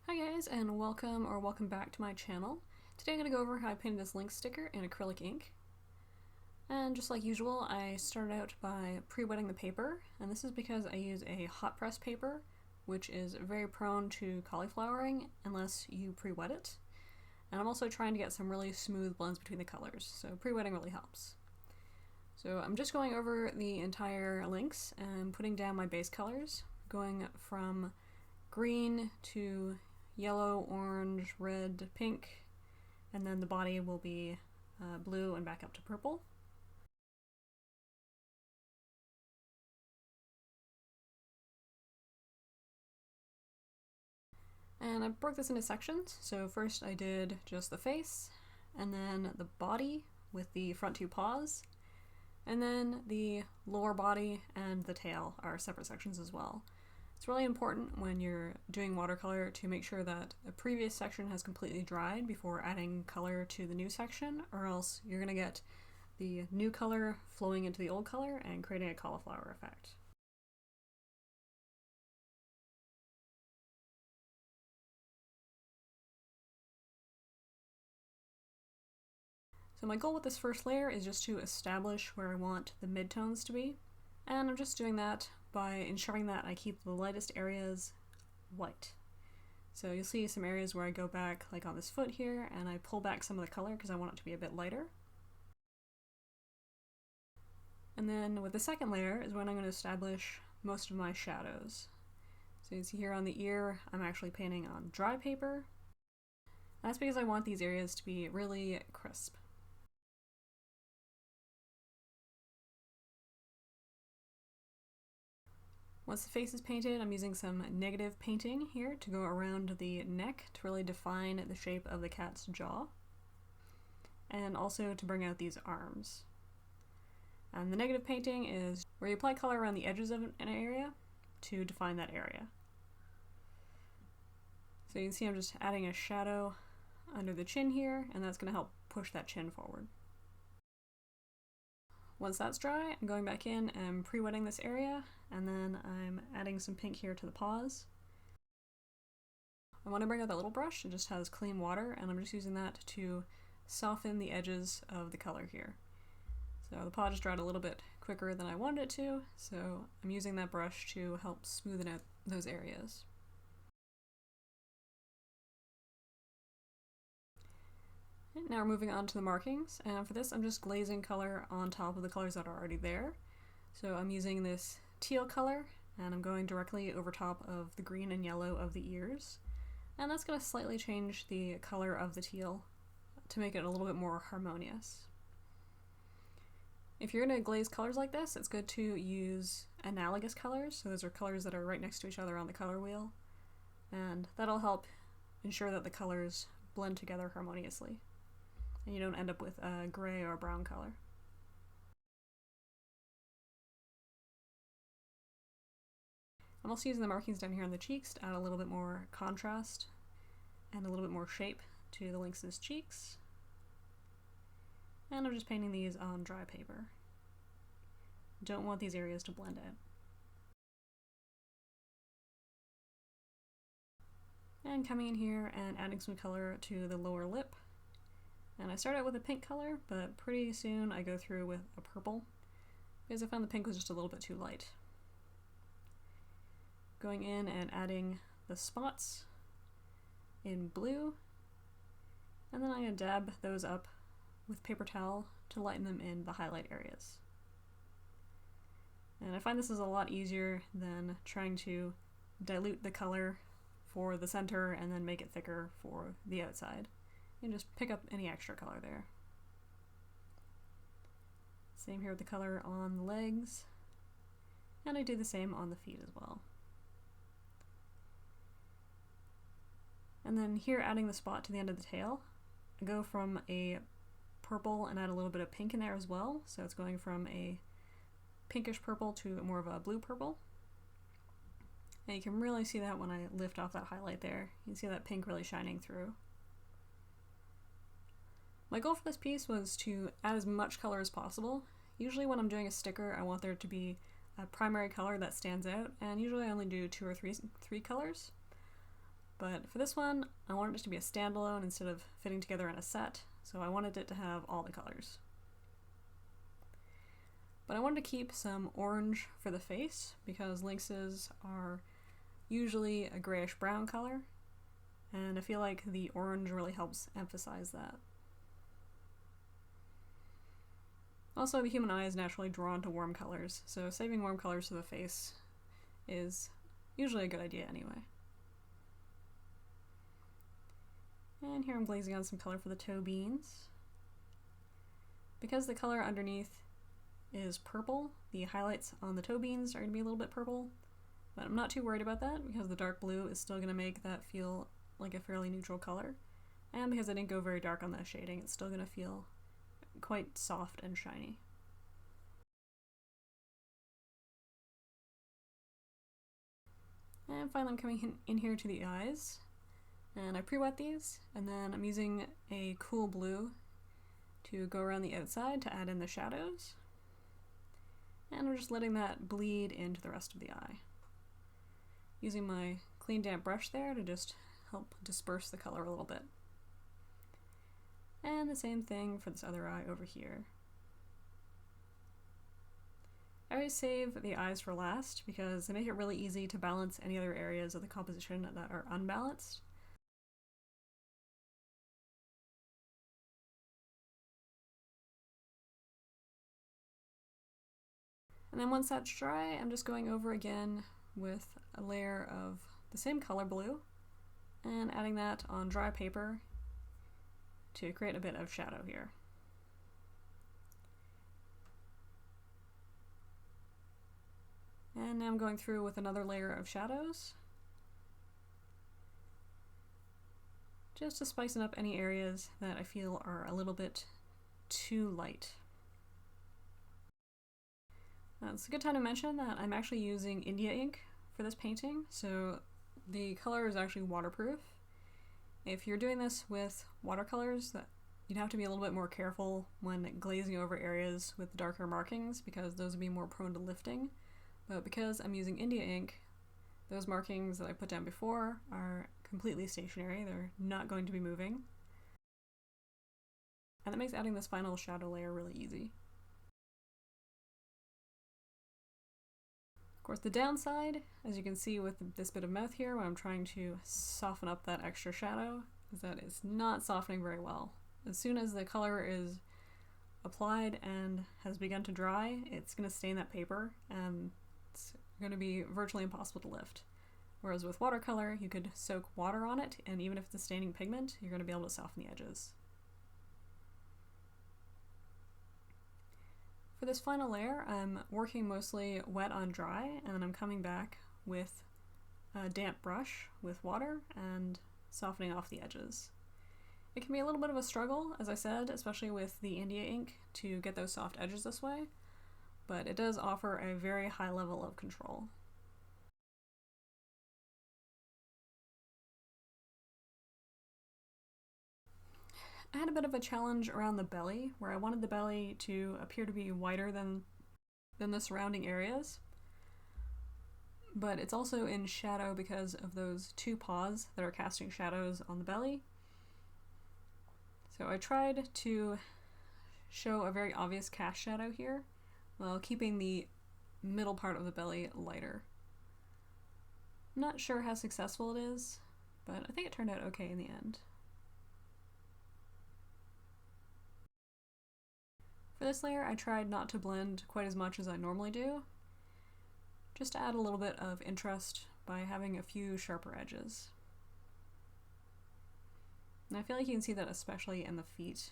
Hi guys, and welcome back to my channel. Today I'm going to go over how I painted this Lynx sticker in acrylic ink. And just like usual, I started out by pre-wetting the paper, and this is because I use a hot press paper, which is very prone to cauliflowering unless you pre-wet it. And I'm also trying to get some really smooth blends between the colors, so pre-wetting really helps. So I'm just going over the entire Lynx and putting down my base colors, going from green to yellow, orange, red, pink, and then the body will be blue and back up to purple. And I broke this into sections, so first I did just the face, and then the body with the front two paws, and then the lower body and the tail are separate sections as well. It's really important when you're doing watercolor to make sure that the previous section has completely dried before adding color to the new section, or else you're going to get the new color flowing into the old color and creating a cauliflower effect. So my goal with this first layer is just to establish where I want the midtones to be, and I'm just doing that by ensuring that I keep the lightest areas white. So you'll see some areas where I go back, like on this foot here, and I pull back some of the color because I want it to be a bit lighter. And then with the second layer is when I'm going to establish most of my shadows. So you see here on the ear, I'm actually painting on dry paper. That's because I want these areas to be really crisp. Once the face is painted, I'm using some negative painting here to go around the neck to really define the shape of the cat's jaw, and also to bring out these arms. And the negative painting is where you apply color around the edges of an area to define that area. So you can see I'm just adding a shadow under the chin here, and that's going to help push that chin forward. Once that's dry, I'm going back in and pre-wetting this area, and then I'm adding some pink here to the paws. I want to bring out that little brush. It just has clean water, and I'm just using that to soften the edges of the color here. So the paw just dried a little bit quicker than I wanted it to, so I'm using that brush to help smoothen out those areas. Now we're moving on to the markings, and for this I'm just glazing color on top of the colors that are already there. So I'm using this teal color, and I'm going directly over top of the green and yellow of the ears. And that's going to slightly change the color of the teal to make it a little bit more harmonious. If you're going to glaze colors like this, it's good to use analogous colors, so those are colors that are right next to each other on the color wheel, and that'll help ensure that the colors blend together harmoniously, and you don't end up with a gray or a brown color. I'm also using the markings down here on the cheeks to add a little bit more contrast and a little bit more shape to the Lynx's cheeks. And I'm just painting these on dry paper. Don't want these areas to blend out. And coming in here and adding some color to the lower lip. And I start out with a pink color, but pretty soon I go through with a purple, because I found the pink was just a little bit too light. Going in and adding the spots in blue, and then I'm going to dab those up with paper towel to lighten them in the highlight areas. And I find this is a lot easier than trying to dilute the color for the center and then make it thicker for the outside. You can just pick up any extra color there. Same here with the color on the legs, and I do the same on the feet as well. And then here, adding the spot to the end of the tail, I go from a purple and add a little bit of pink in there as well, so it's going from a pinkish purple to more of a blue purple. And you can really see that when I lift off that highlight there. You can see that pink really shining through. My goal for this piece was to add as much color as possible. Usually when I'm doing a sticker, I want there to be a primary color that stands out, and usually I only do two or three colors. But for this one, I wanted it to be a standalone instead of fitting together in a set, so I wanted it to have all the colors. But I wanted to keep some orange for the face because lynxes are usually a grayish brown color, and I feel like the orange really helps emphasize that. Also, the human eye is naturally drawn to warm colors, so saving warm colors for the face is usually a good idea anyway. And here I'm glazing on some color for the toe beans. Because the color underneath is purple, the highlights on the toe beans are going to be a little bit purple, but I'm not too worried about that because the dark blue is still going to make that feel like a fairly neutral color, and because I didn't go very dark on that shading, it's still going to feel quite soft and shiny. And finally I'm coming in here to the eyes, and I pre-wet these, and then I'm using a cool blue to go around the outside to add in the shadows. And I'm just letting that bleed into the rest of the eye. Using my clean damp brush there to just help disperse the color a little bit. And the same thing for this other eye over here. I always save the eyes for last because they make it really easy to balance any other areas of the composition that are unbalanced. And then once that's dry, I'm just going over again with a layer of the same color blue and adding that on dry paper to create a bit of shadow here. And now I'm going through with another layer of shadows, just to spice up any areas that I feel are a little bit too light. It's a good time to mention that I'm actually using India ink for this painting, so the color is actually waterproof. If you're doing this with watercolors, you'd have to be a little bit more careful when glazing over areas with darker markings because those would be more prone to lifting. But because I'm using India ink, those markings that I put down before are completely stationary. They're not going to be moving. And that makes adding this final shadow layer really easy. Of course, the downside, as you can see with this bit of mouth here, when I'm trying to soften up that extra shadow, is that it's not softening very well. As soon as the color is applied and has begun to dry, it's going to stain that paper, and it's going to be virtually impossible to lift. Whereas with watercolor, you could soak water on it, and even if it's a staining pigment, you're going to be able to soften the edges. For this final layer, I'm working mostly wet on dry, and then I'm coming back with a damp brush with water and softening off the edges. It can be a little bit of a struggle, as I said, especially with the India ink, to get those soft edges this way, but it does offer a very high level of control. I had a bit of a challenge around the belly, where I wanted the belly to appear to be wider than the surrounding areas, but it's also in shadow because of those two paws that are casting shadows on the belly. So I tried to show a very obvious cast shadow here, while keeping the middle part of the belly lighter. I'm not sure how successful it is, but I think it turned out okay in the end. For this layer, I tried not to blend quite as much as I normally do, just to add a little bit of interest by having a few sharper edges. And I feel like you can see that especially in the feet.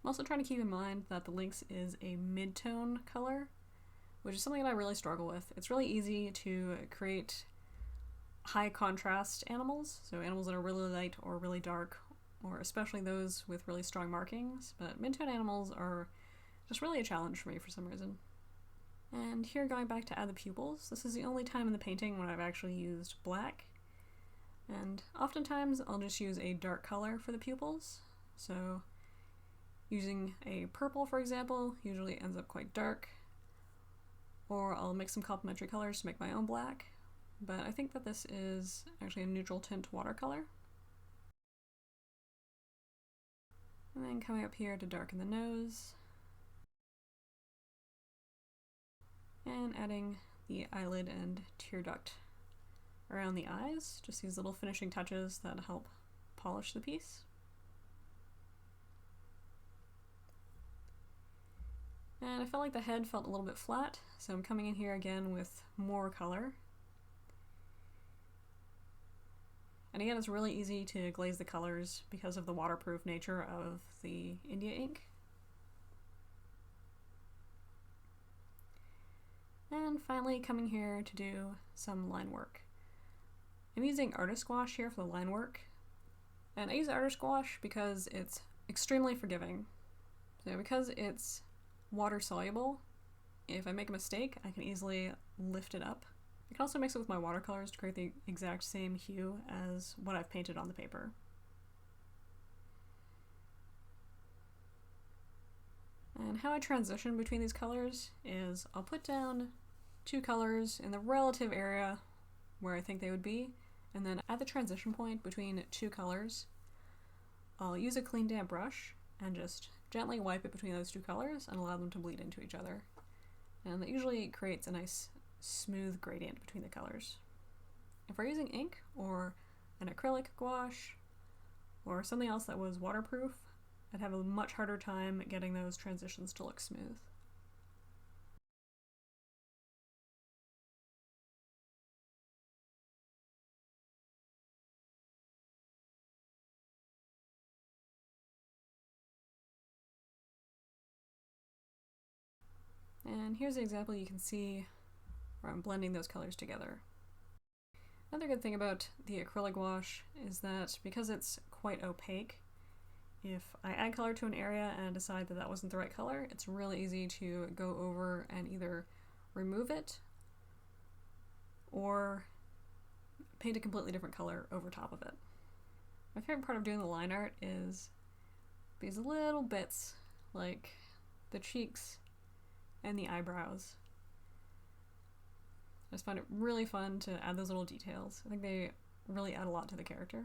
I'm also trying to keep in mind that the Lynx is a mid-tone color, which is something that I really struggle with. It's really easy to create high contrast animals, so animals that are really light or really dark, or especially those with really strong markings, but mid-tone animals are just really a challenge for me for some reason. And here, going back to add the pupils, this is the only time in the painting when I've actually used black, and oftentimes I'll just use a dark color for the pupils, so using a purple, for example, usually ends up quite dark, or I'll mix some complementary colors to make my own black, but I think that this is actually a neutral tint watercolor. And then coming up here to darken the nose. And adding the eyelid and tear duct around the eyes, just these little finishing touches that help polish the piece. And I felt like the head felt a little bit flat, so I'm coming in here again with more color. And again, it's really easy to glaze the colors because of the waterproof nature of the India ink. And finally coming here to do some line work. I'm using artist gouache here for the line work. And I use artist gouache because it's extremely forgiving. So because it's water soluble, if I make a mistake, I can easily lift it up. I can also mix it with my watercolors to create the exact same hue as what I've painted on the paper. And how I transition between these colors is I'll put down 2 colors in the relative area where I think they would be, and then at the transition point between 2 colors, I'll use a clean damp brush and just gently wipe it between those 2 colors and allow them to bleed into each other. And that usually creates a nice smooth gradient between the colors. If we're using ink or an acrylic gouache or something else that was waterproof, I'd have a much harder time getting those transitions to look smooth. And here's an example you can see where I'm blending those colors together. Another good thing about the acrylic gouache is that because it's quite opaque, if I add color to an area and decide that that wasn't the right color, it's really easy to go over and either remove it or paint a completely different color over top of it. My favorite part of doing the line art is these little bits, like the cheeks and the eyebrows. I just find it really fun to add those little details. I think they really add a lot to the character.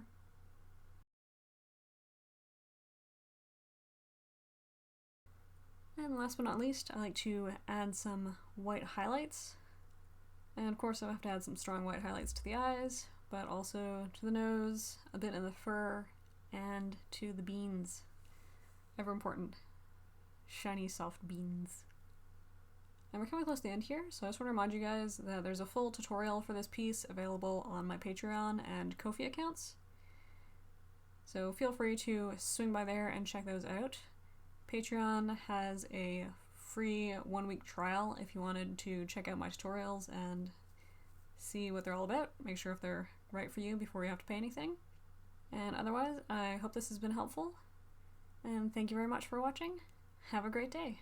And last but not least, I like to add some white highlights. And of course I have to add some strong white highlights to the eyes, but also to the nose, a bit in the fur, and to the beans. Ever important. Shiny, soft beans. And we're coming close to the end here, so I just want to remind you guys that there's a full tutorial for this piece available on my Patreon and Ko-fi accounts. So feel free to swing by there and check those out. Patreon has a free 1-week trial if you wanted to check out my tutorials and see what they're all about. Make sure if they're right for you before you have to pay anything. And otherwise, I hope this has been helpful. And thank you very much for watching. Have a great day.